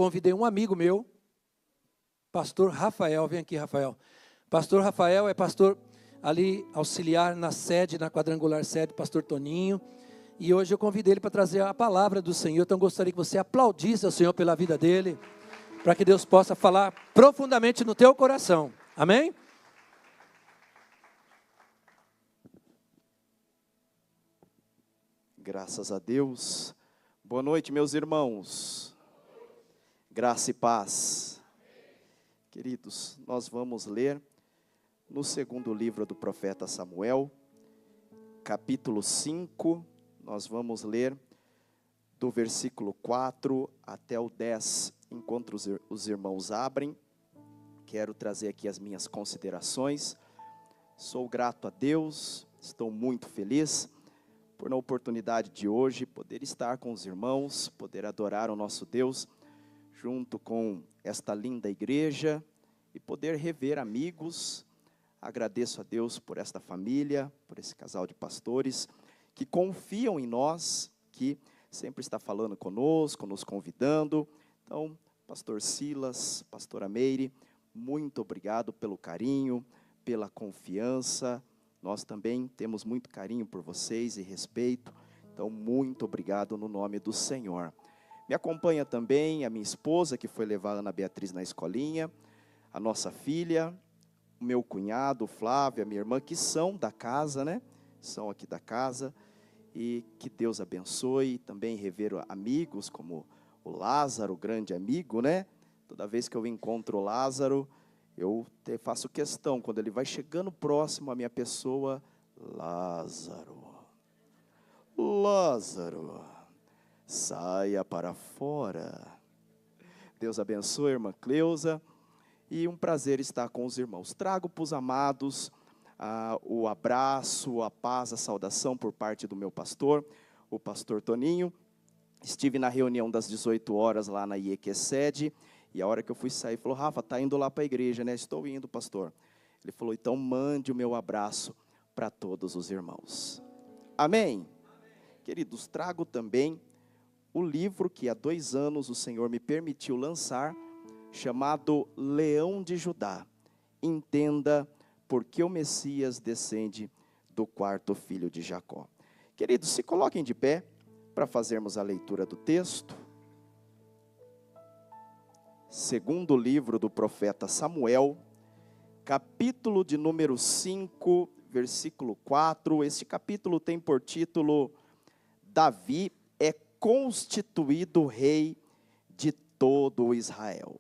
convidei um amigo meu, pastor Rafael, vem aqui, Rafael. Pastor Rafael é pastor ali auxiliar na sede, na quadrangular sede, pastor Toninho. E hoje eu convidei ele para trazer a palavra do Senhor. Então gostaria que você aplaudisse ao Senhor pela vida dele, para que Deus possa falar profundamente no teu coração. Amém? Graças a Deus. Boa noite, meus irmãos. Graça e paz. Queridos, nós vamos ler no segundo livro do profeta Samuel, capítulo 5, nós vamos ler do versículo 4 até o 10. Enquanto os irmãos abrem, quero trazer aqui as minhas considerações. Sou grato a Deus, estou muito feliz por na oportunidade de hoje poder estar com os irmãos, poder adorar o nosso Deus junto com esta linda igreja e poder rever amigos. Agradeço a Deus por esta família, por esse casal de pastores que confiam em nós, que sempre está falando conosco, nos convidando. Então, pastor Silas, pastora Meire, muito obrigado pelo carinho, pela confiança. Nós também temos muito carinho por vocês e respeito. Então, muito obrigado no nome do Senhor. Me acompanha também a minha esposa, que foi levar a Ana Beatriz na escolinha, a nossa filha, o meu cunhado, o Flávio, a minha irmã, que são da casa, né? São aqui da casa. E que Deus abençoe. Também rever amigos como o Lázaro, grande amigo, né? Toda vez que eu encontro o Lázaro, eu faço questão, quando ele vai chegando próximo à minha pessoa, Lázaro, Lázaro, saia para fora. Deus abençoe, irmã Cleusa, e um prazer estar com os irmãos. Trago para os amados o abraço, a paz, a saudação por parte do meu pastor, o pastor Toninho. Estive na reunião das 18 horas lá na IEQ Sede, e a hora que eu fui sair, falou: Rafa, está indo lá para a igreja, né? Estou indo, pastor. Ele falou: então mande o meu abraço para todos os irmãos. Amém? Queridos, trago também o livro que há 2 anos o Senhor me permitiu lançar, chamado Leão de Judá. Entenda por que o Messias descende do 4º filho de Jacó. Queridos, se coloquem de pé para fazermos a leitura do texto. Segundo livro do profeta Samuel, capítulo de número 5, versículo 4. Este capítulo tem por título: Davi é constituído rei de todo Israel.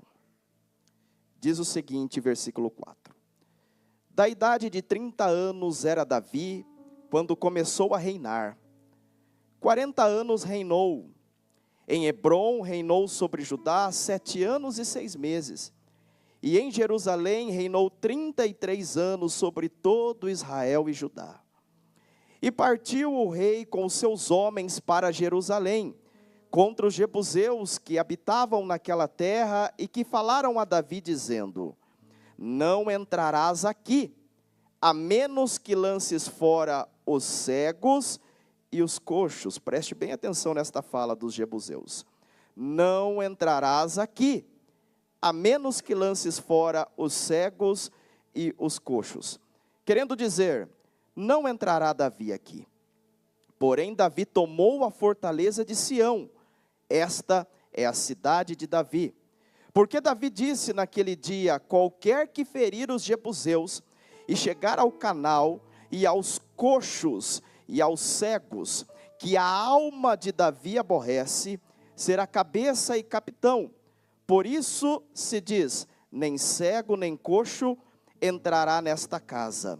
Diz o seguinte, versículo 4. Da idade de 30 anos era Davi, quando começou a reinar. 40 anos reinou. Em Hebrom reinou sobre Judá 7 anos e 6 meses. E em Jerusalém reinou 33 anos sobre todo Israel e Judá. E partiu o rei com os seus homens para Jerusalém, contra os jebuseus que habitavam naquela terra e que falaram a Davi dizendo: não entrarás aqui, a menos que lances fora os cegos e os coxos. Preste bem atenção nesta fala dos jebuseus. Não entrarás aqui, a menos que lances fora os cegos e os coxos. Querendo dizer, não entrará Davi aqui. Porém, Davi tomou a fortaleza de Sião. Esta é a cidade de Davi. Porque Davi disse naquele dia: qualquer que ferir os jebuseus e chegar ao canal e aos coxos e aos cegos, que a alma de Davi aborrece, será cabeça e capitão. Por isso se diz: nem cego nem coxo entrará nesta casa.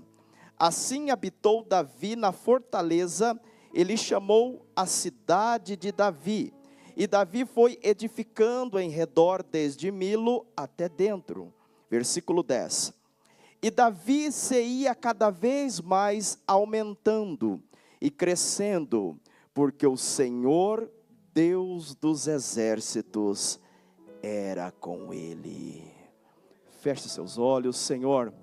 Assim habitou Davi na fortaleza, ele chamou a cidade de Davi. E Davi foi edificando em redor desde Milo até dentro. Versículo 10. E Davi se ia cada vez mais aumentando e crescendo, porque o Senhor, Deus dos exércitos, era com ele. Feche seus olhos. Senhor,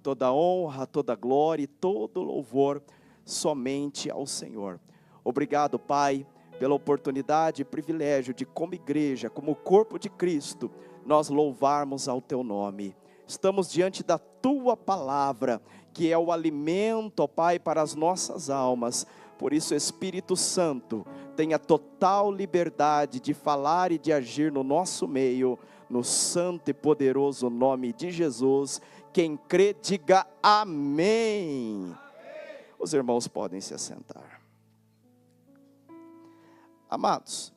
toda honra, toda glória e todo louvor somente ao Senhor. Obrigado, Pai, pela oportunidade e privilégio de, como igreja, como corpo de Cristo, nós louvarmos ao teu nome. Estamos diante da tua palavra, que é o alimento, ó Pai, para as nossas almas. Por isso, Espírito Santo, tenha total liberdade de falar e de agir no nosso meio, no santo e poderoso nome de Jesus. Quem crê, diga amém. Os irmãos podem se assentar. Amados,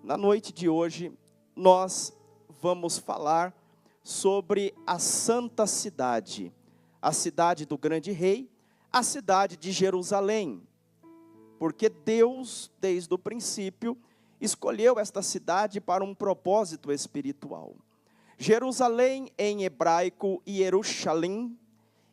na noite de hoje, nós vamos falar sobre a santa cidade, a cidade do grande rei, a cidade de Jerusalém, porque Deus, desde o princípio, escolheu esta cidade para um propósito espiritual. Jerusalém em hebraico, Yerushalim,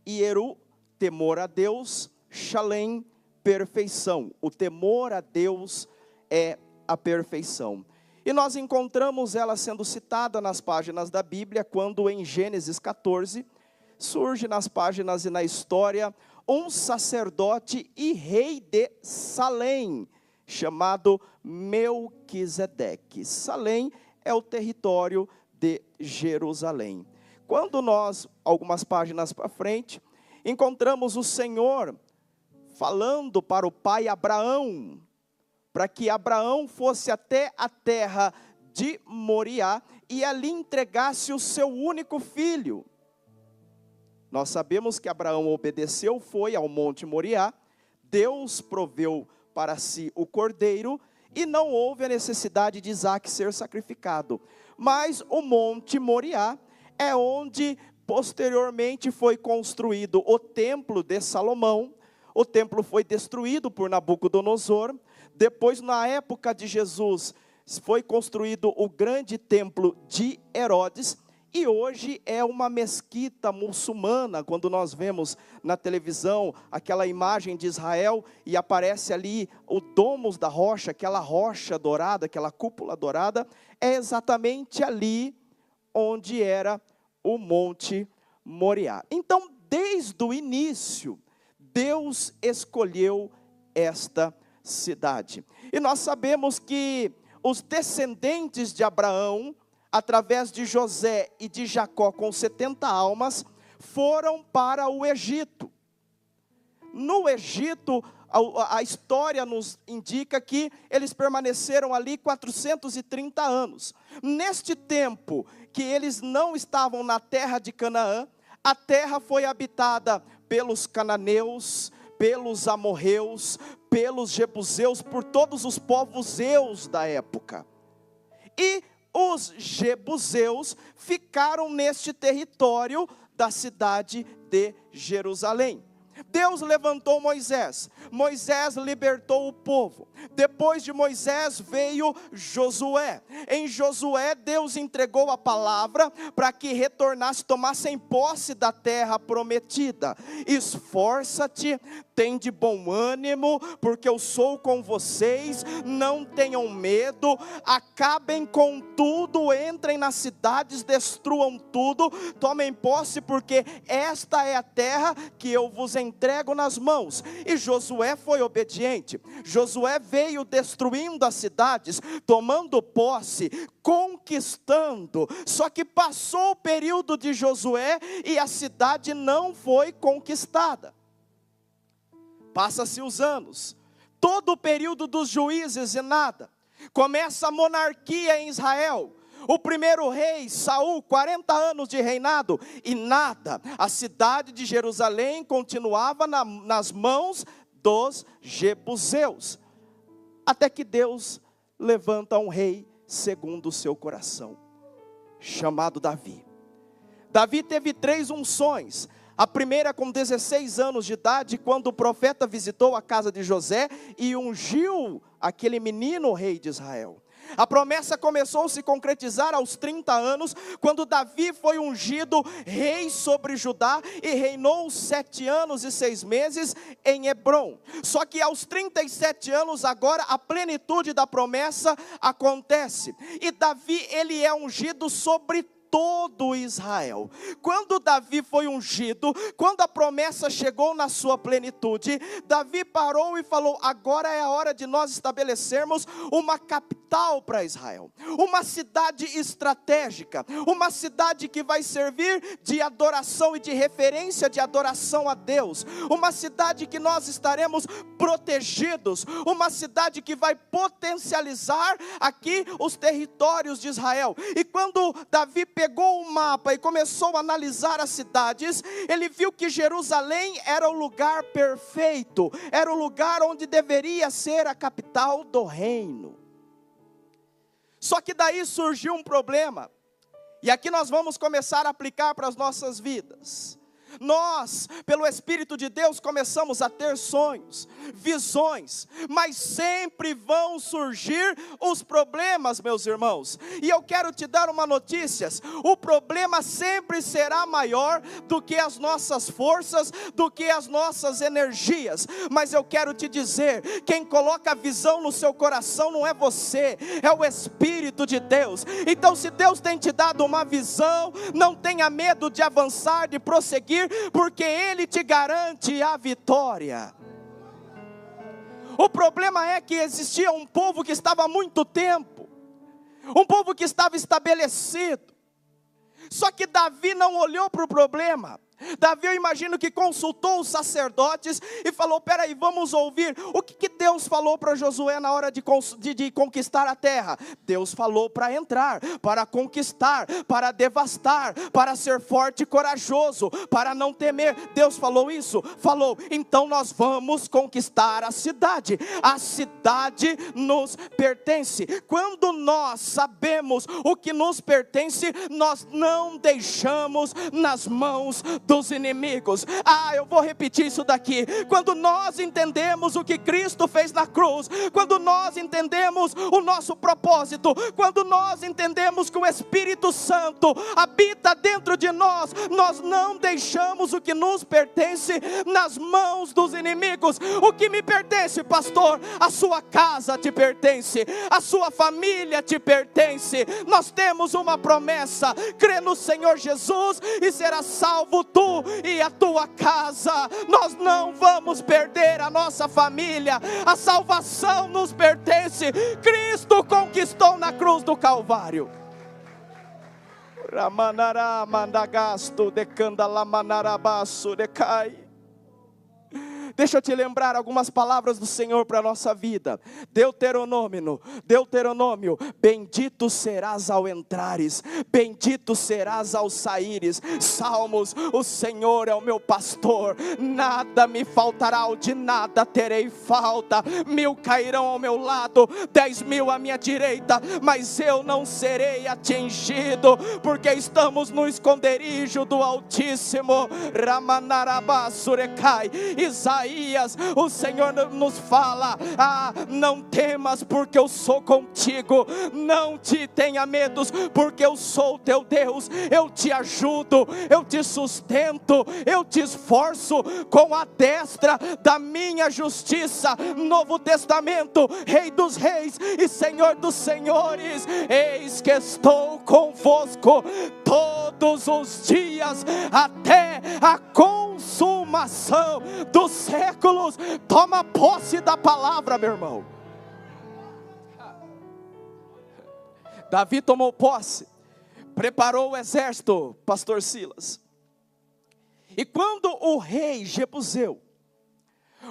Yeru, temor a Deus, Shalem, perfeição. O temor a Deus é a perfeição. E nós encontramos ela sendo citada nas páginas da Bíblia, quando em Gênesis 14, surge nas páginas e na história, um sacerdote e rei de Salém, chamado Melquisedeque. Salém é o território de Jerusalém. Quando nós, algumas páginas para frente, encontramos o Senhor falando para o pai Abraão, para que Abraão fosse até a terra de Moriá e ali entregasse o seu único filho. Nós sabemos que Abraão obedeceu, foi ao monte Moriá, Deus proveu para si o cordeiro e não houve a necessidade de Isaque ser sacrificado. Mas o monte Moriá é onde posteriormente foi construído o templo de Salomão. O templo foi destruído por Nabucodonosor. Depois, na época de Jesus, foi construído o grande templo de Herodes. E hoje é uma mesquita muçulmana. Quando nós vemos na televisão aquela imagem de Israel e aparece ali o Domus da rocha, aquela rocha dourada, aquela cúpula dourada, é exatamente ali onde era o Monte Moriá. Então, desde o início, Deus escolheu esta cidade. E nós sabemos que os descendentes de Abraão, através de José e de Jacó, com 70 almas, foram para o Egito. No Egito, a história nos indica que eles permaneceram ali 430 anos. Neste tempo que eles não estavam na terra de Canaã, a terra foi habitada pelos cananeus, pelos amorreus, pelos jebuseus, por todos os povos eus da época. E os jebuseus ficaram neste território da cidade de Jerusalém. Deus levantou Moisés, Moisés libertou o povo. Depois de Moisés veio Josué. Em Josué Deus entregou a palavra para que retornasse, tomassem posse da terra prometida. Esforça-te, tem de bom ânimo, porque eu sou com vocês, não tenham medo, acabem com tudo, entrem nas cidades, destruam tudo, tomem posse, porque esta é a terra que eu vos entrego nas mãos. E Josué foi obediente. Josué veio destruindo as cidades, tomando posse, conquistando. Só que passou o período de Josué e a cidade não foi conquistada. Passa-se os anos, todo o período dos juízes e nada. Começa a monarquia em Israel. O primeiro rei, Saul, 40 anos de reinado e nada. A cidade de Jerusalém continuava nas mãos dos jebuseus. Até que Deus levanta um rei segundo o seu coração, chamado Davi. Davi teve 3 unções. A primeira com 16 anos de idade, quando o profeta visitou a casa de José e ungiu aquele menino rei de Israel. A promessa começou a se concretizar aos 30 anos, quando Davi foi ungido rei sobre Judá e reinou 7 anos e 6 meses em Hebrom. Só que aos 37 anos agora a plenitude da promessa acontece. E Davi, ele é ungido sobre todo Israel. Quando Davi foi ungido, quando a promessa chegou na sua plenitude, Davi parou e falou: agora é a hora de nós estabelecermos uma capital para Israel, uma cidade estratégica, uma cidade que vai servir de adoração e de referência de adoração a Deus, uma cidade que nós estaremos protegidos, uma cidade que vai potencializar aqui os territórios de Israel. E quando Davi pegou o mapa e começou a analisar as cidades, ele viu que Jerusalém era o lugar perfeito, era o lugar onde deveria ser a capital do reino. Só que daí surgiu um problema, e aqui nós vamos começar a aplicar para as nossas vidas. Nós, pelo Espírito de Deus, começamos a ter sonhos, visões, mas sempre vão surgir os problemas, meus irmãos. E eu quero te dar uma notícia: o problema sempre será maior do que as nossas forças, do que as nossas energias. Mas eu quero te dizer, quem coloca a visão no seu coração não é você, é o Espírito de Deus. Então, se Deus tem te dado uma visão, não tenha medo de avançar, de prosseguir, porque Ele te garante a vitória. O problema é que existia um povo que estava há muito tempo, um povo que estava estabelecido. Só que Davi não olhou para o problema. Davi, eu imagino que consultou os sacerdotes e falou: peraí, vamos ouvir o que Deus falou para Josué na hora de conquistar a terra. Deus falou para entrar, para conquistar, para devastar, para ser forte e corajoso, para não temer. Deus falou isso? Falou. Então nós vamos conquistar a cidade nos pertence. Quando nós sabemos o que nos pertence, nós não deixamos nas mãos dos inimigos. Eu vou repetir isso daqui. Quando nós entendemos o que Cristo fez na cruz, quando nós entendemos o nosso propósito, quando nós entendemos que o Espírito Santo habita dentro de nós, nós não deixamos o que nos pertence nas mãos dos inimigos. O que me pertence, pastor? A sua casa te pertence, a sua família te pertence. Nós temos uma promessa: crê no Senhor Jesus e será salvo tu e a tua casa. Nós não vamos perder a nossa família, a salvação nos pertence. Cristo conquistou na cruz do Calvário. Ramanará mandagasto de candalamanarabaço de cai. Deixa eu te lembrar algumas palavras do Senhor para a nossa vida. Deuteronômio, bendito serás ao entrares, bendito serás ao saíres. Salmos, o Senhor é o meu pastor, nada me faltará, de nada terei falta. 1000 cairão ao meu lado, 10.000 à minha direita, mas eu não serei atingido, porque estamos no esconderijo do Altíssimo. Ramanarabasurecai. Isaías, o Senhor nos fala: não temas, porque eu sou contigo. Não te tenha medos, porque eu sou o teu Deus. Eu te ajudo, eu te sustento, eu te esforço com a destra da minha justiça. Novo Testamento, Rei dos reis e Senhor dos senhores. Eis que estou convosco todos os dias, até a consumação dos séculos. Toma posse da palavra, meu irmão. Davi tomou posse, preparou o exército, pastor Silas. E quando o rei Jebuseu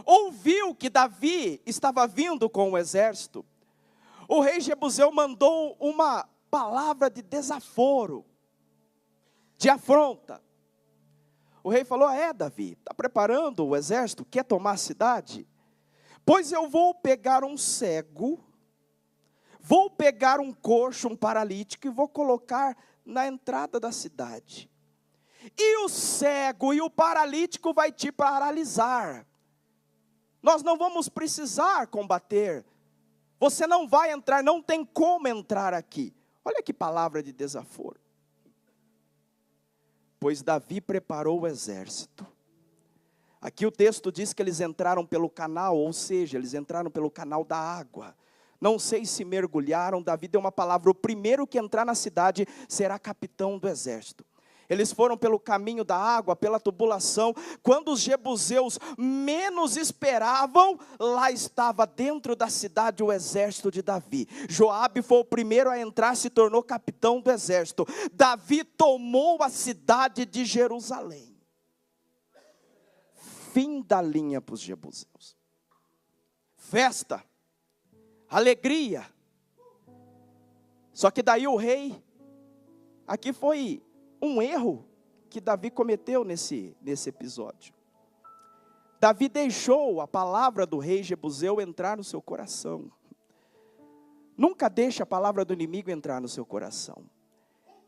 ouviu que Davi estava vindo com o exército, o rei Jebuseu mandou uma palavra de desaforo, de afronta. O rei falou: Davi, está preparando o exército, quer tomar a cidade? Pois eu vou pegar um cego, vou pegar um coxo, um paralítico, e vou colocar na entrada da cidade. E o cego e o paralítico vai te paralisar. Nós não vamos precisar combater. Você não vai entrar, não tem como entrar aqui. Olha que palavra de desaforo. Pois Davi preparou o exército. Aqui o texto diz que eles entraram pelo canal, ou seja, eles entraram pelo canal da água. Não sei se mergulharam. Davi deu uma palavra: o primeiro que entrar na cidade será capitão do exército. Eles foram pelo caminho da água, pela tubulação. Quando os jebuseus menos esperavam, lá estava dentro da cidade o exército de Davi. Joabe foi o primeiro a entrar, se tornou capitão do exército. Davi tomou a cidade de Jerusalém. Fim da linha para os jebuseus. Festa, alegria. Só que daí o rei, aqui foi um erro que Davi cometeu nesse episódio. Davi deixou a palavra do rei jebuseu entrar no seu coração. Nunca deixe a palavra do inimigo entrar no seu coração.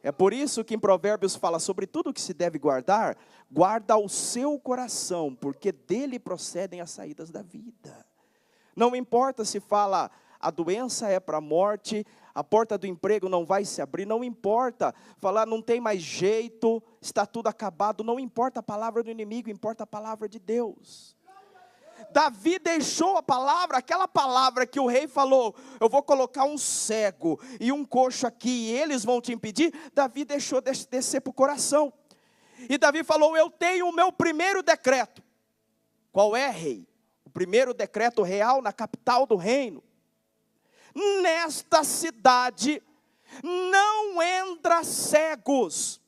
É por isso que em Provérbios fala: sobre tudo que se deve guardar, guarda o seu coração, porque dele procedem as saídas da vida. Não importa se fala a doença é para a morte, a porta do emprego não vai se abrir, não importa falar não tem mais jeito, está tudo acabado, não importa a palavra do inimigo, importa a palavra de Deus. Davi deixou a palavra, aquela palavra que o rei falou: eu vou colocar um cego e um coxo aqui e eles vão te impedir. Davi deixou descer para o coração. E Davi falou: eu tenho o meu primeiro decreto. Qual é, rei? O primeiro decreto real na capital do reino: nesta cidade não entra cegos,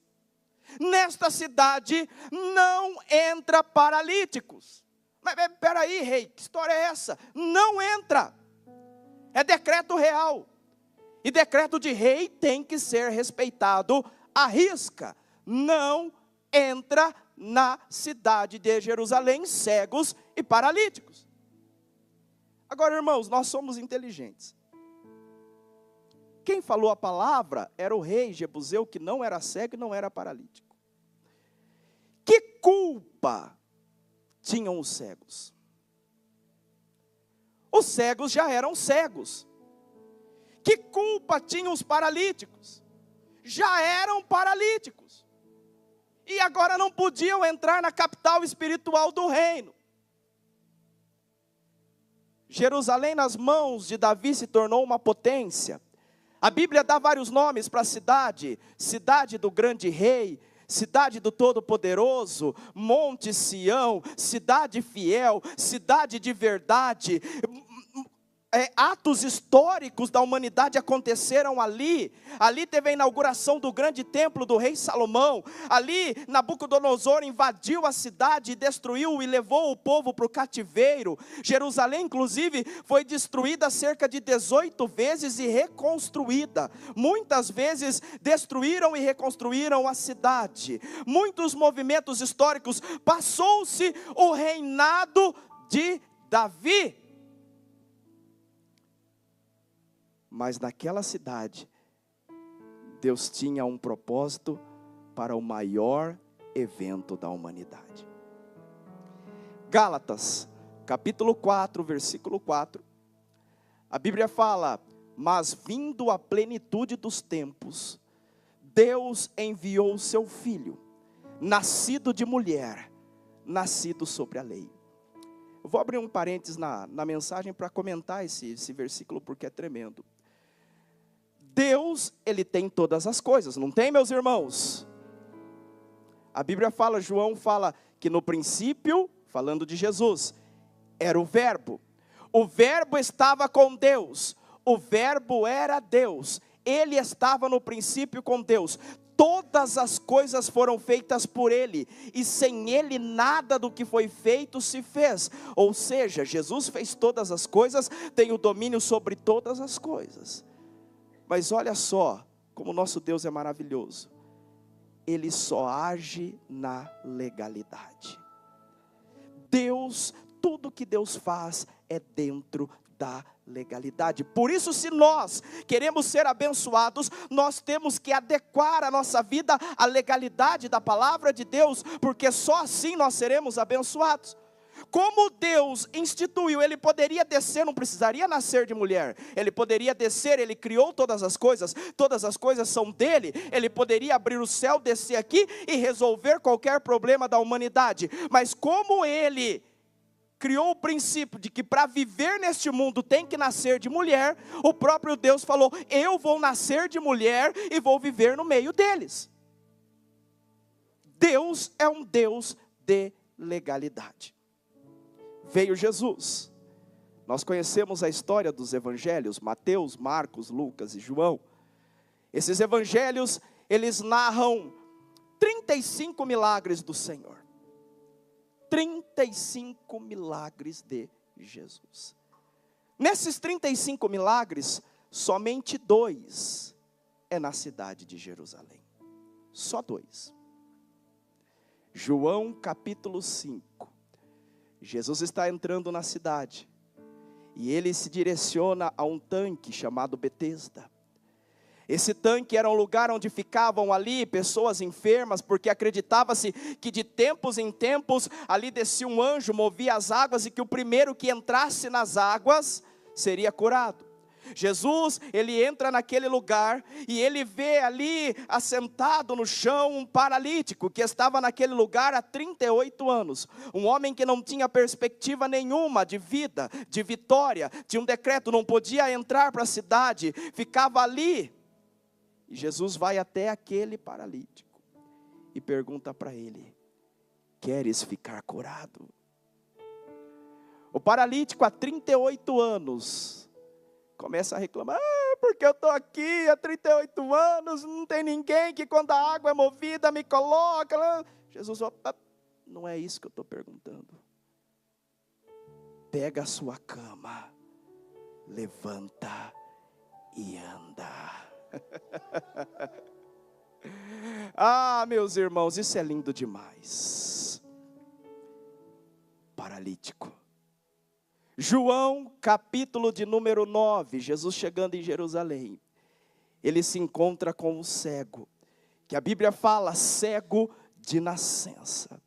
nesta cidade não entra paralíticos. Mas peraí, rei, que história é essa? Não entra, é decreto real, e decreto de rei tem que ser respeitado à risca. Não entra na cidade de Jerusalém cegos e paralíticos. Agora, irmãos, nós somos inteligentes. Quem falou a palavra era o rei jebuseu, que não era cego e não era paralítico. Que culpa tinham os cegos? Os cegos já eram cegos. Que culpa tinham os paralíticos? Já eram paralíticos. E agora não podiam entrar na capital espiritual do reino. Jerusalém nas mãos de Davi se tornou uma potência. A Bíblia dá vários nomes para a cidade: cidade do grande rei, cidade do Todo-Poderoso, Monte Sião, cidade fiel, cidade de verdade. Atos históricos da humanidade aconteceram ali. Ali teve a inauguração do grande templo do rei Salomão. Ali Nabucodonosor invadiu a cidade, destruiu e levou o povo para o cativeiro. Jerusalém inclusive foi destruída cerca de 18 vezes e reconstruída. Muitas vezes destruíram e reconstruíram a cidade. Muitos movimentos históricos. Passou-se o reinado de Davi. Mas naquela cidade, Deus tinha um propósito para o maior evento da humanidade. Gálatas, capítulo 4, versículo 4. A Bíblia fala: mas vindo a plenitude dos tempos, Deus enviou o seu Filho, nascido de mulher, nascido sobre a lei. Eu vou abrir um parênteses na mensagem para comentar esse versículo, porque é tremendo. Deus, Ele tem todas as coisas, não tem, meus irmãos? A Bíblia fala, João fala que no princípio, falando de Jesus, era o verbo estava com Deus, o verbo era Deus, Ele estava no princípio com Deus. Todas as coisas foram feitas por Ele, e sem Ele nada do que foi feito se fez. Ou seja, Jesus fez todas as coisas, tem o domínio sobre todas as coisas. Mas olha só, como nosso Deus é maravilhoso. Ele só age na legalidade. Deus, tudo que Deus faz é dentro da legalidade. Por isso, se nós queremos ser abençoados, nós temos que adequar a nossa vida à legalidade da palavra de Deus, porque só assim nós seremos abençoados. Como Deus instituiu, Ele poderia descer, não precisaria nascer de mulher. Ele poderia descer, Ele criou todas as coisas são dEle. Ele poderia abrir o céu, descer aqui e resolver qualquer problema da humanidade. Mas como Ele criou o princípio de que para viver neste mundo tem que nascer de mulher, o próprio Deus falou: eu vou nascer de mulher e vou viver no meio deles. Deus é um Deus de legalidade. Veio Jesus. Nós conhecemos a história dos evangelhos, Mateus, Marcos, Lucas e João. Esses evangelhos, eles narram 35 milagres do Senhor. 35 milagres de Jesus. Nesses 35 milagres, somente 2 é na cidade de Jerusalém. Só 2. João capítulo 5. Jesus está entrando na cidade. E ele se direciona a um tanque chamado Betesda. Esse tanque era um lugar onde ficavam ali pessoas enfermas, porque acreditava-se que de tempos em tempos ali descia um anjo, movia as águas, e que o primeiro que entrasse nas águas seria curado. Jesus, ele entra naquele lugar e ele vê ali assentado no chão um paralítico que estava naquele lugar há 38 anos. Um homem que não tinha perspectiva nenhuma de vida, de vitória, de um decreto, não podia entrar para a cidade, ficava ali. E Jesus vai até aquele paralítico e pergunta para ele: queres ficar curado? O paralítico há 38 anos começa a reclamar: porque eu estou aqui há 38 anos, não tem ninguém que quando a água é movida me coloca. Jesus fala: não é isso que eu estou perguntando. Pega a sua cama, levanta e anda. Ah, meus irmãos, isso é lindo demais. Paralítico. João, capítulo de número 9, Jesus chegando em Jerusalém, ele se encontra com um cego, que a Bíblia fala cego de nascença.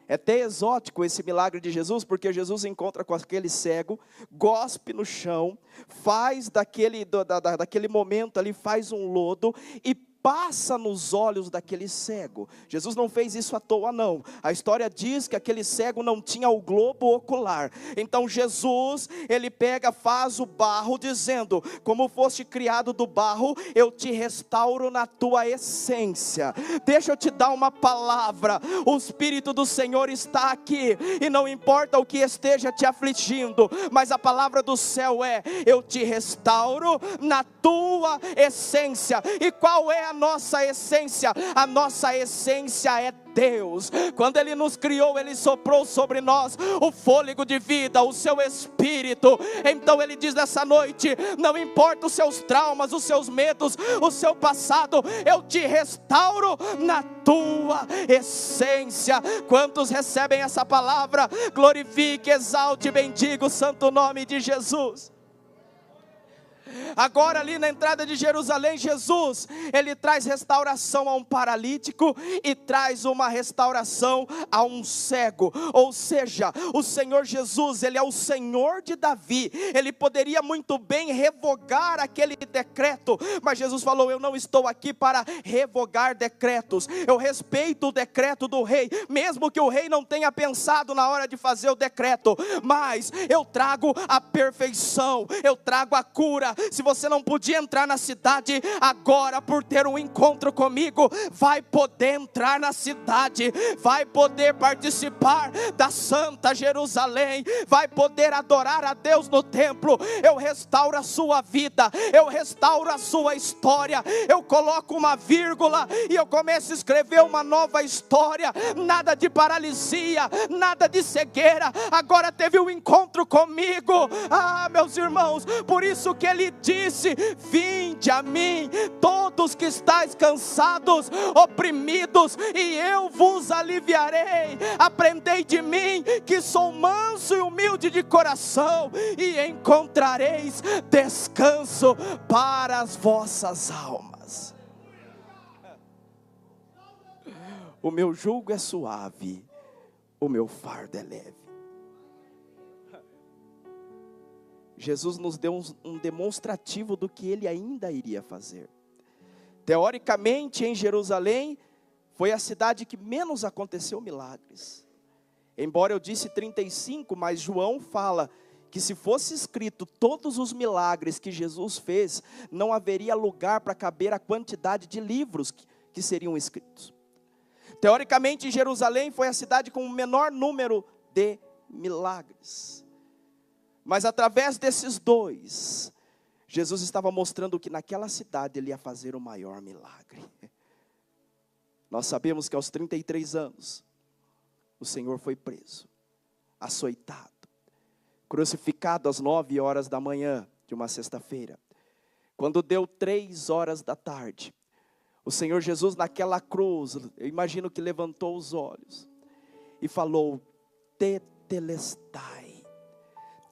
É até exótico esse milagre de Jesus, porque Jesus encontra com aquele cego, gospe no chão, faz daquele momento ali, faz um lodo e passa nos olhos daquele cego. Jesus não fez isso à toa não. A história diz que aquele cego não tinha o globo ocular. Então Jesus, ele pega, faz o barro, dizendo: como foste criado do barro, eu te restauro na tua essência. Deixa eu te dar uma palavra. O Espírito do Senhor está aqui, e não importa o que esteja te afligindo, mas a palavra do céu é: eu te restauro na tua essência. E qual é a nossa essência? A nossa essência é Deus. Quando Ele nos criou, Ele soprou sobre nós o fôlego de vida, o seu Espírito. Então Ele diz nessa noite: não importa os seus traumas, os seus medos, o seu passado, eu te restauro na tua essência. Quantos recebem essa palavra? Glorifique, exalte, bendiga o santo nome de Jesus. Agora ali na entrada de Jerusalém, Jesus, ele traz restauração a um paralítico e traz uma restauração a um cego. Ou seja, o Senhor Jesus, ele é o Senhor de Davi. Ele poderia muito bem revogar aquele decreto, mas Jesus falou: eu não estou aqui para revogar decretos. Eu respeito o decreto do rei, mesmo que o rei não tenha pensado na hora de fazer o decreto, mas eu trago a perfeição, eu trago a cura. Se você não podia entrar na cidade, agora por ter um encontro comigo, vai poder entrar na cidade, vai poder participar da Santa Jerusalém, vai poder adorar a Deus no templo. Eu restauro a sua vida, eu restauro a sua história, eu coloco uma vírgula e eu começo a escrever uma nova história. Nada de paralisia, nada de cegueira, agora teve um encontro comigo. Ah, meus irmãos, por isso que ele disse: vinde a mim, todos que estáis cansados, oprimidos, e eu vos aliviarei. Aprendei de mim, que sou manso e humilde de coração, e encontrareis descanso para as vossas almas. O meu jugo é suave, o meu fardo é leve. Jesus nos deu um demonstrativo do que Ele ainda iria fazer. Teoricamente, em Jerusalém, foi a cidade que menos aconteceu milagres. Embora eu disse 35, mas João fala que se fosse escrito todos os milagres que Jesus fez, não haveria lugar para caber a quantidade de livros que seriam escritos. Teoricamente, Jerusalém foi a cidade com o menor número de milagres. Mas através desses dois, Jesus estava mostrando que naquela cidade ele ia fazer o maior milagre. Nós sabemos que aos 33 anos, o Senhor foi preso, açoitado, crucificado às 9 horas da manhã de uma sexta-feira. Quando deu 3 horas da tarde, o Senhor Jesus naquela cruz, eu imagino que levantou os olhos e falou: tetelestai,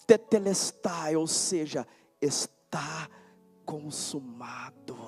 tetelestai, ou seja, está consumado,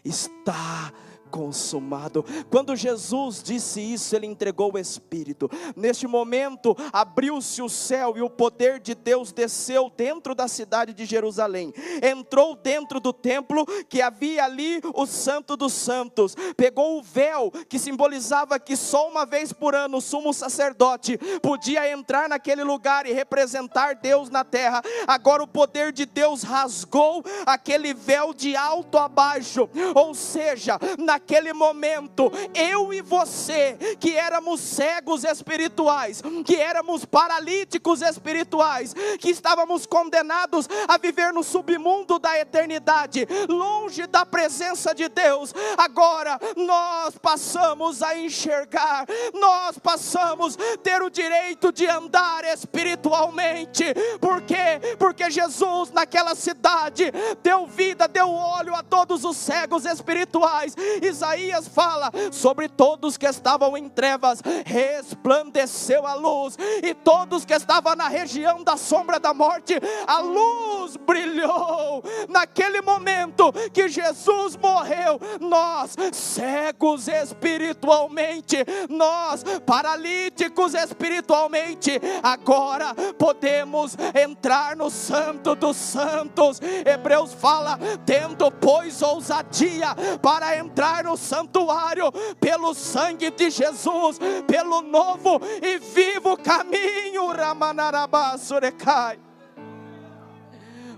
está consumado. Quando Jesus disse isso, ele entregou o Espírito. Neste momento, abriu-se o céu e o poder de Deus desceu dentro da cidade de Jerusalém. Entrou dentro do templo, que havia ali o Santo dos Santos. Pegou o véu, que simbolizava que só uma vez por ano o sumo sacerdote podia entrar naquele lugar e representar Deus na terra. Agora o poder de Deus rasgou aquele véu de alto a baixo. Ou seja, naquele momento, eu e você, que éramos cegos espirituais, que éramos paralíticos espirituais, que estávamos condenados a viver no submundo da eternidade, longe da presença de Deus, agora nós passamos a enxergar, nós passamos a ter o direito de andar espiritualmente. Por quê? Porque Jesus naquela cidade deu vida, deu óleo a todos os cegos espirituais. Isaías fala: sobre todos que estavam em trevas resplandeceu a luz, e todos que estavam na região da sombra da morte, a luz brilhou. Naquele momento que Jesus morreu, nós cegos espiritualmente, nós paralíticos espiritualmente, agora podemos entrar no Santo dos Santos. Hebreus fala: tendo pois ousadia para entrar no santuário pelo sangue de Jesus, pelo novo e vivo caminho. Ramanarabá surecai,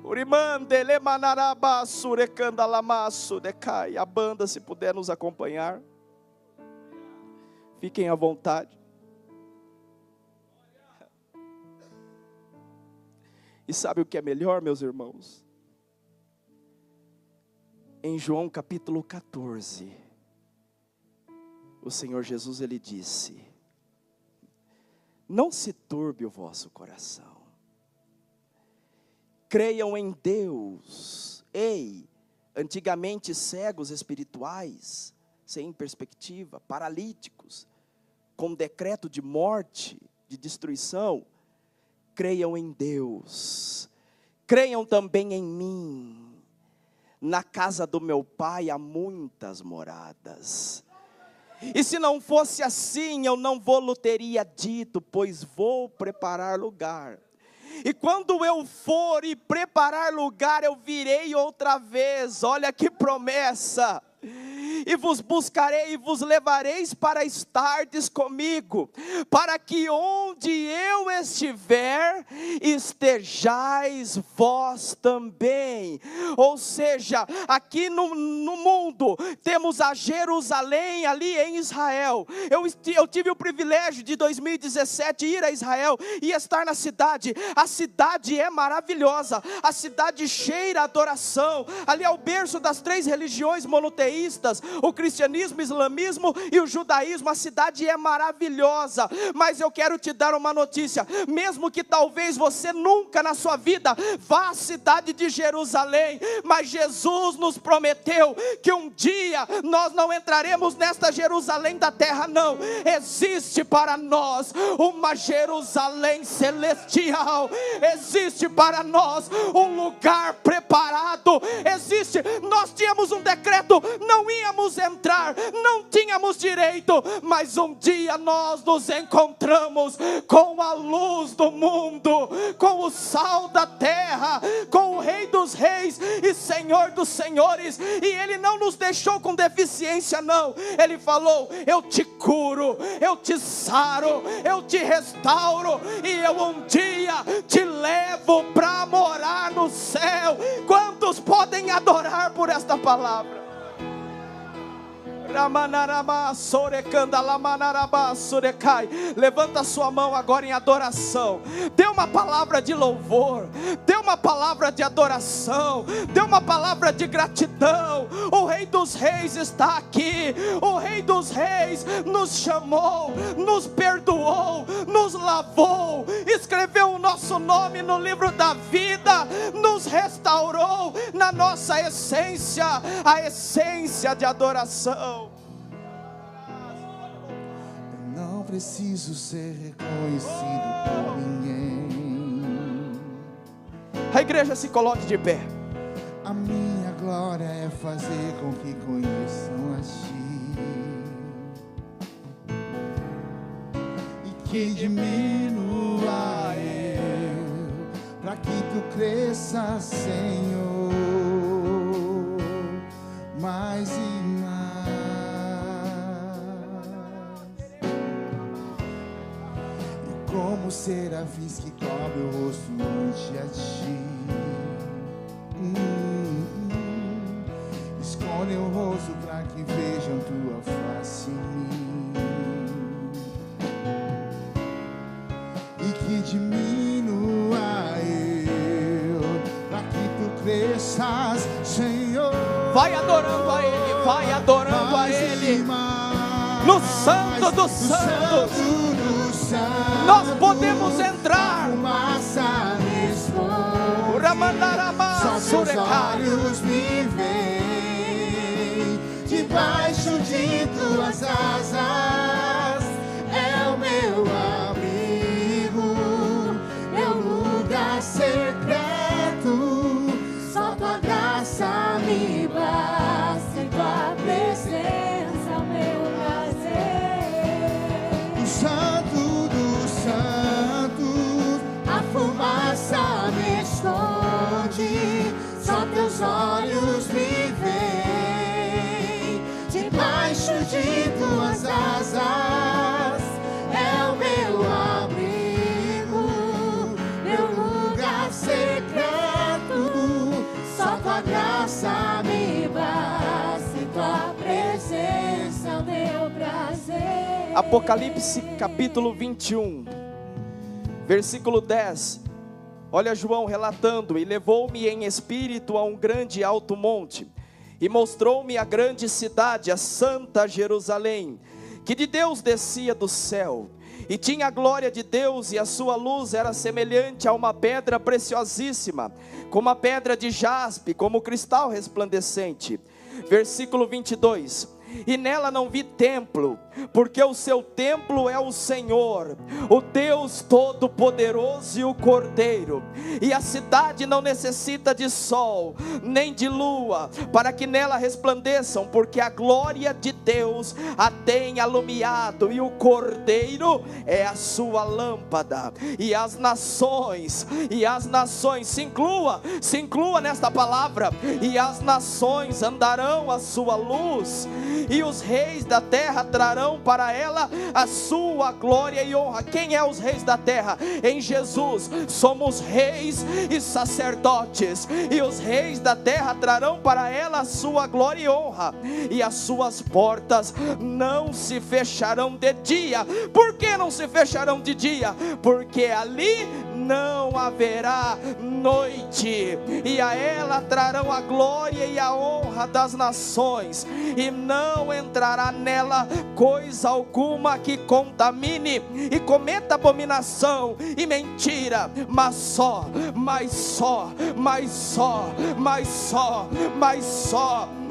urimande lemanarabá surecanda lamaço decai. A banda, se puder nos acompanhar, fiquem à vontade. E sabe o que é melhor, meus irmãos? Em João capítulo 14, o Senhor Jesus, ele disse: não se turbe o vosso coração, creiam em Deus. Ei, antigamente cegos espirituais, sem perspectiva, paralíticos, com decreto de morte, de destruição, creiam em Deus, creiam também em mim. Na casa do meu Pai há muitas moradas. E se não fosse assim, eu não vou-lhe teria dito, pois vou preparar lugar. E quando eu for e preparar lugar, eu virei outra vez. Olha que promessa! E vos buscarei e vos levareis para estardes comigo, para que onde eu estiver, estejais vós também. Ou seja, aqui no mundo, temos a Jerusalém ali em Israel. Eu tive o privilégio de 2017 ir a Israel e estar na cidade. A cidade é maravilhosa, a cidade cheira a adoração. Ali é o berço das 3 religiões monoteístas, o cristianismo, o islamismo e o judaísmo. A cidade é maravilhosa, mas eu quero te dar uma notícia: mesmo que talvez você nunca na sua vida vá à cidade de Jerusalém, mas Jesus nos prometeu que um dia nós não entraremos nesta Jerusalém da terra, não. Existe para nós uma Jerusalém celestial, existe para nós um lugar preparado, existe. Nós tínhamos um decreto, não íamos podíamos entrar, não tínhamos direito, mas um dia nós nos encontramos com a luz do mundo, com o sal da terra, com o Rei dos Reis e Senhor dos Senhores, e Ele não nos deixou com deficiência não, Ele falou: eu te curo, eu te saro, eu te restauro, e eu um dia te levo para morar no céu. Quantos podem adorar por esta palavra? Levanta sua mão agora em adoração. Dê uma palavra de louvor, dê uma palavra de adoração, dê uma palavra de gratidão. O Rei dos Reis está aqui. O Rei dos Reis nos chamou, nos perdoou, nos lavou, escreveu o nosso nome no livro da vida, nos restaurou na nossa essência, a essência de adoração. Não preciso ser reconhecido por ninguém. A igreja se coloque de pé. A minha glória é fazer com que conheçam a Ti, e que diminua eu, para que Tu cresças, Senhor, mais e mais. Como serafins que cobrem o rosto ante a Ti, escondem o rosto para que vejam Tua face em mim, e que diminua eu, para que Tu cresças, Senhor. Vai adorando a Ele, vai adorando a Ele. No Santo dos Santos, nós podemos entrar. Só Teus olhos me veem, debaixo de Tuas asas é o meu abrigo, meu lugar secreto. Só Tua graça me basta, e Tua presença é o meu prazer. O Santo dos Santos, a fumaça me esconde. Só Teus olhos me veem, debaixo de Tuas asas é o meu abrigo, meu lugar secreto. Só Tua graça me basta, e Tua presença é o meu prazer. Apocalipse capítulo 21, versículo 10. Olha João relatando: e levou-me em espírito a um grande alto monte, e mostrou-me a grande cidade, a santa Jerusalém, que de Deus descia do céu, e tinha a glória de Deus, e a sua luz era semelhante a uma pedra preciosíssima, como a pedra de jaspe, como cristal resplandecente. Versículo 22. E nela não vi templo, porque o seu templo é o Senhor, o Deus Todo-Poderoso e o Cordeiro. E a cidade não necessita de sol, nem de lua, para que nela resplandeçam, porque a glória de Deus a tem alumiado, e o Cordeiro é a sua lâmpada. E as nações, se inclua nesta palavra, e as nações andarão à sua luz, e os reis da terra trarão para ela a sua glória e honra. Quem é os reis da terra? Em Jesus somos reis e sacerdotes, e os reis da terra trarão para ela a sua glória e honra, e as suas portas não se fecharão de dia. Por que não se fecharão de dia? Porque ali não haverá noite, e a ela trarão a glória e a honra das nações, e não entrará nela coisa alguma que contamine e cometa abominação e mentira, mas só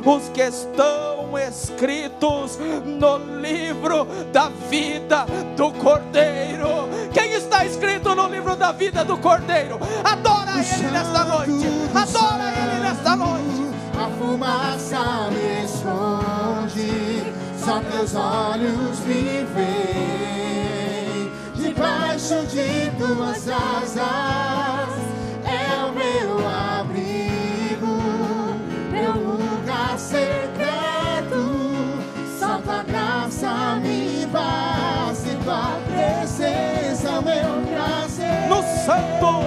os que estão escritos no livro da vida do Cordeiro. Quem está escrito no livro da vida do Cordeiro? Adora Ele nesta noite, adora Ele nesta noite. A fumaça me esconde, só teus olhos me veem. Debaixo de tuas asas é o meu abrigo, meu lugar secreto. Só tua graça me basta, tua presença é o meu prazer. No santo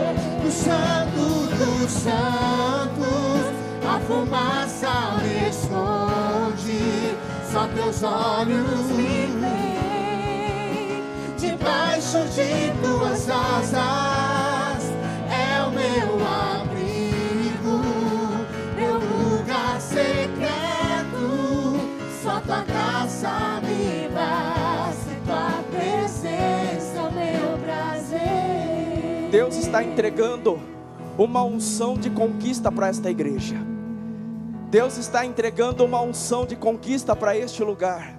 Dos santos, a fumaça me esconde, só teus olhos me veem. Debaixo de tuas asas é o meu abrigo, meu lugar secreto. Só tua graça me basta, tua presença é o meu prazer. Deus está entregando uma unção de conquista para esta igreja. Deus está entregando uma unção de conquista para este lugar.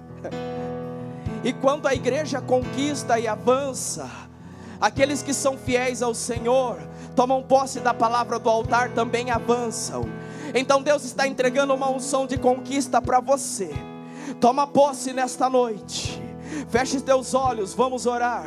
E quando a igreja conquista e avança, aqueles que são fiéis ao Senhor, tomam posse da palavra do altar, também avançam. Então Deus está entregando uma unção de conquista para você. Toma posse nesta noite. Feche teus olhos, vamos orar.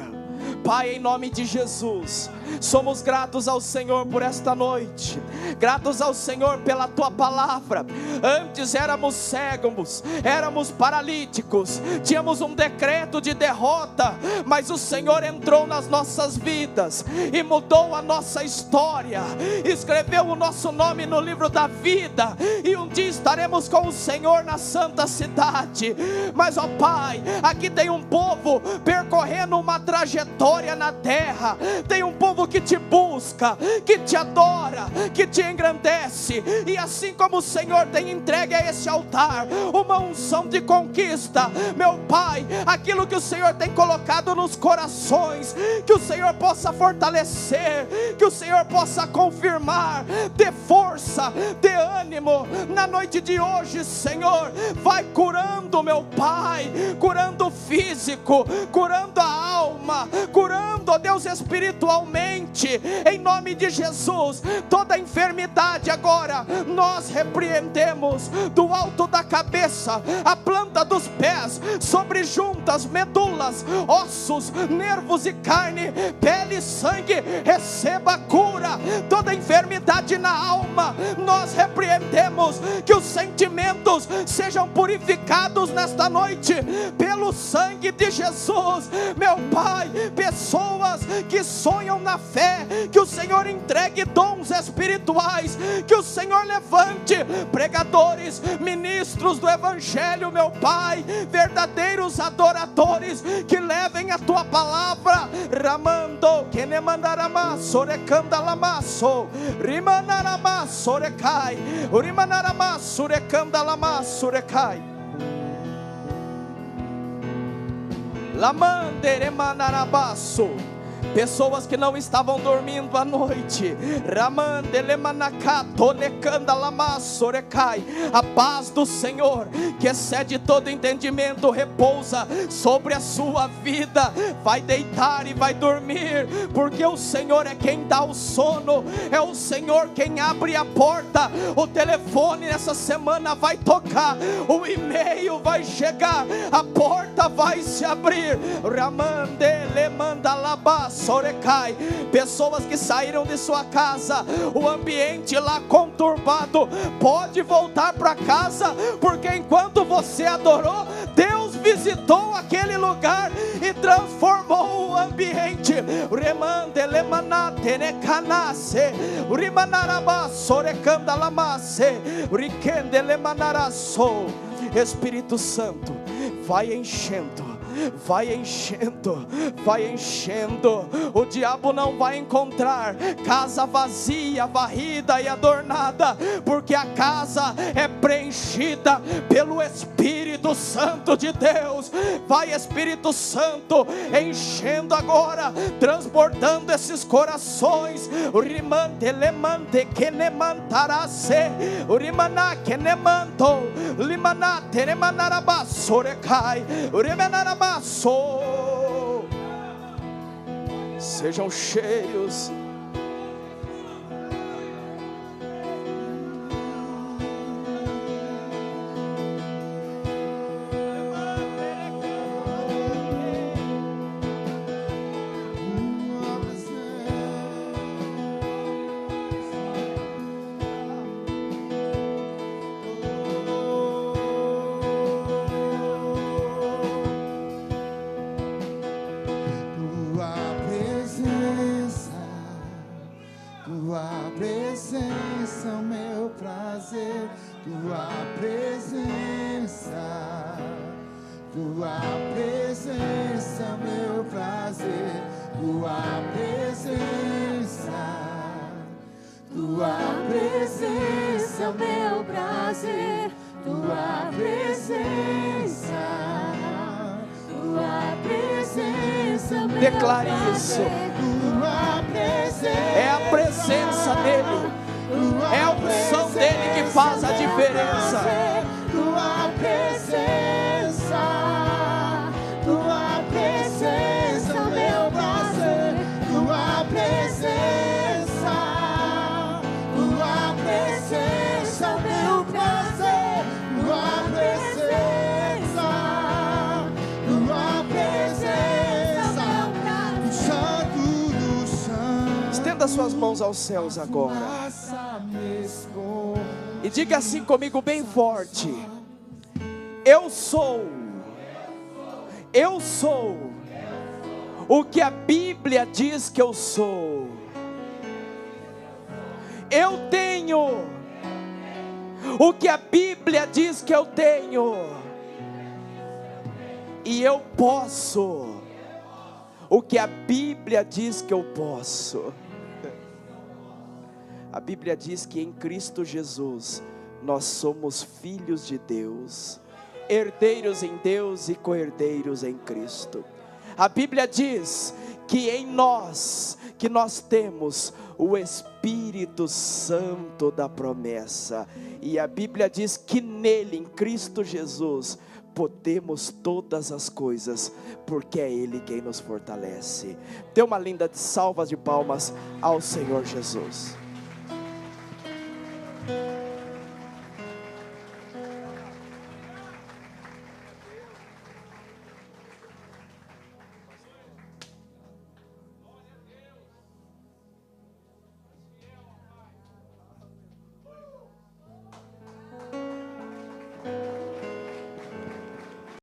Pai, em nome de Jesus, somos gratos ao Senhor por esta noite, gratos ao Senhor pela tua palavra. Antes éramos cegos, éramos paralíticos, tínhamos um decreto de derrota, mas o Senhor entrou nas nossas vidas e mudou a nossa história, escreveu o nosso nome no livro da vida, e um dia estaremos com o Senhor na santa cidade. Mas ó Pai, aqui tem um povo percorrendo uma trajetória na terra, tem um povo que te busca, que te adora, que te engrandece, e assim como o Senhor tem entregue a esse altar uma unção de conquista, meu Pai, aquilo que o Senhor tem colocado nos corações, que o Senhor possa fortalecer, que o Senhor possa confirmar, dê força, dê ânimo, na noite de hoje, Senhor, vai curando, meu Pai, curando o físico, curando a alma, curando, ó Deus, espiritualmente, em nome de Jesus. Toda enfermidade agora nós repreendemos, do alto da cabeça, a planta dos pés, sobre juntas, medulas, ossos, nervos e carne, pele e sangue, receba cura. Toda enfermidade na alma nós repreendemos, que os sentimentos sejam purificados nesta noite pelo sangue de Jesus, meu Pai. Pessoas que sonham na fé, que o Senhor entregue dons espirituais, que o Senhor levante pregadores, ministros do Evangelho, meu Pai, verdadeiros adoradores, que levem a tua palavra. Ramando, que ne mandarama, sorecanda lamaço, rimanarama, sorecai, urimanarama, surecanda lama, surecai. Lamandere manarabaço. Pessoas que não estavam dormindo à noite, a paz do Senhor, que excede todo entendimento, repousa sobre a sua vida. Vai deitar e vai dormir, porque o Senhor é quem dá o sono, é o Senhor quem abre a porta. O telefone nessa semana vai tocar, o e-mail vai chegar, a porta vai se abrir. Ramandele manda labas. Sorecai. Pessoas que saíram de sua casa, o ambiente lá conturbado, pode voltar para casa, porque enquanto você adorou, Deus visitou aquele lugar e transformou o ambiente. Remande lemanate necanace, rimanaraba sorecanda lamace, riquende lemanaraço. Espírito Santo, vai enchendo, vai enchendo, vai enchendo. O diabo não vai encontrar casa vazia, varrida e adornada, porque a casa é preenchida pelo Espírito Santo de Deus. Vai, Espírito Santo, enchendo agora, transbordando esses corações. Rimante lemante que ne mantarase, urimaná que ne manto, limaná tenemanaraba sorecai, urimanaraba. Sejam cheios. tua presença é o meu prazer, tua presença é o meu Declare prazer, isso. tua presença É a presença dele, é a unção dele que faz a diferença. Tua presença é o meu prazer, tua presença é o meu prazer, tua presença do Santo dos Santos. Estenda suas mãos aos céus agora e diga assim comigo bem forte: eu sou o que a Bíblia diz que eu sou. Eu tenho o que a Bíblia diz que eu tenho, e eu posso o que a Bíblia diz que eu posso. A Bíblia diz que em Cristo Jesus nós somos filhos de Deus, herdeiros em Deus e co-herdeiros em Cristo. A Bíblia diz que em nós, que nós temos o Espírito Santo da promessa, e a Bíblia diz que nele, em Cristo Jesus, podemos todas as coisas, porque é Ele quem nos fortalece. Dê uma linda salva de palmas ao Senhor Jesus.